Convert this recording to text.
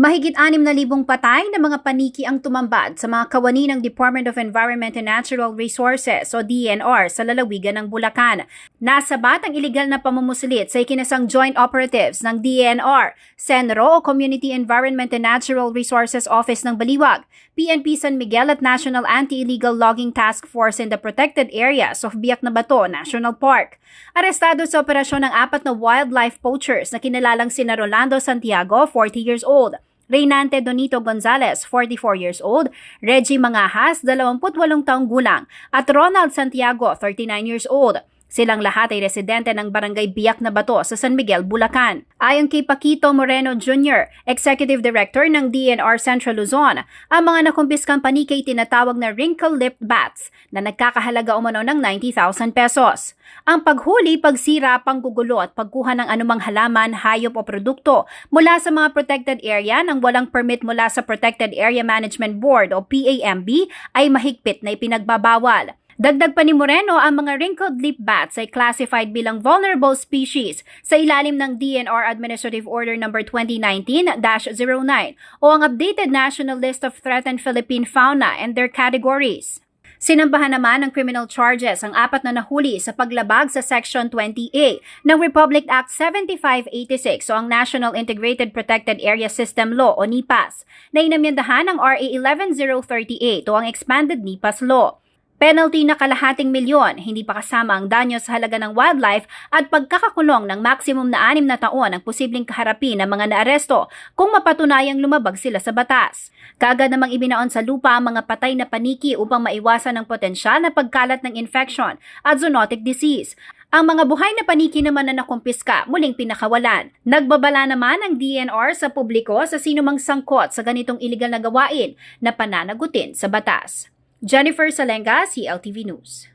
Mahigit 6,000 patay na mga paniki ang tumambad sa mga kawani ng Department of Environment and Natural Resources o DENR sa lalawigan ng Bulacan. Nasabat ang iligal na pamumusulit sa ikinasang joint operatives ng DENR, CENRO o Community Environment and Natural Resources Office ng Baliwag, PNP San Miguel at National Anti-Illegal Logging Task Force in the Protected Areas of Biak na Bato National Park. Arestado sa operasyon ng 4 na wildlife poachers na kinalalang sina Rolando Santiago, 40 years old, Reynante Donito Gonzalez, 44 years old, Reggie Mangahas, 28 taong gulang, at Ronald Santiago, 39 years old. Silang lahat ay residente ng barangay Biak na Bato sa San Miguel, Bulacan. Ayon kay Paquito Moreno Jr., Executive Director ng DENR Central Luzon, ang mga nakumpiskang paniki ay tinatawag na wrinkle-lipped bats na nagkakahalaga umano ng 90,000 pesos. Ang paghuli, pagsira, panggugulo at pagkuha ng anumang halaman, hayop o produkto mula sa mga protected area nang walang permit mula sa Protected Area Management Board o PAMB ay mahigpit na ipinagbabawal. Dagdag pa ni Moreno, ang mga wrinkled-lip bats ay classified bilang vulnerable species sa ilalim ng DENR Administrative Order No. 2019-09 o ang updated National List of Threatened Philippine Fauna and their categories. Sinambahan naman ng criminal charges ang 4 na nahuli sa paglabag sa Section 20A ng Republic Act 7586 o ang National Integrated Protected Area System Law o NIPAS na inamyandahan ng RA 11038 o ang Expanded NIPAS Law. Penalty na ₱250,000, hindi pa kasama ang danyo sa halaga ng wildlife at pagkakakulong ng maximum na 6 na taon ang posibleng kaharapin ng mga naaresto kung mapatunayang lumabag sila sa batas. Kaagad namang ibinaon sa lupa ang mga patay na paniki upang maiwasan ang potensyal na pagkalat ng infection at zoonotic disease. Ang mga buhay na paniki naman na nakumpiska muling pinakawalan. Nagbabala naman ang DENR sa publiko sa sinumang sangkot sa ganitong iligal na gawain na pananagutin sa batas. Jennifer Salenga, CLTV News.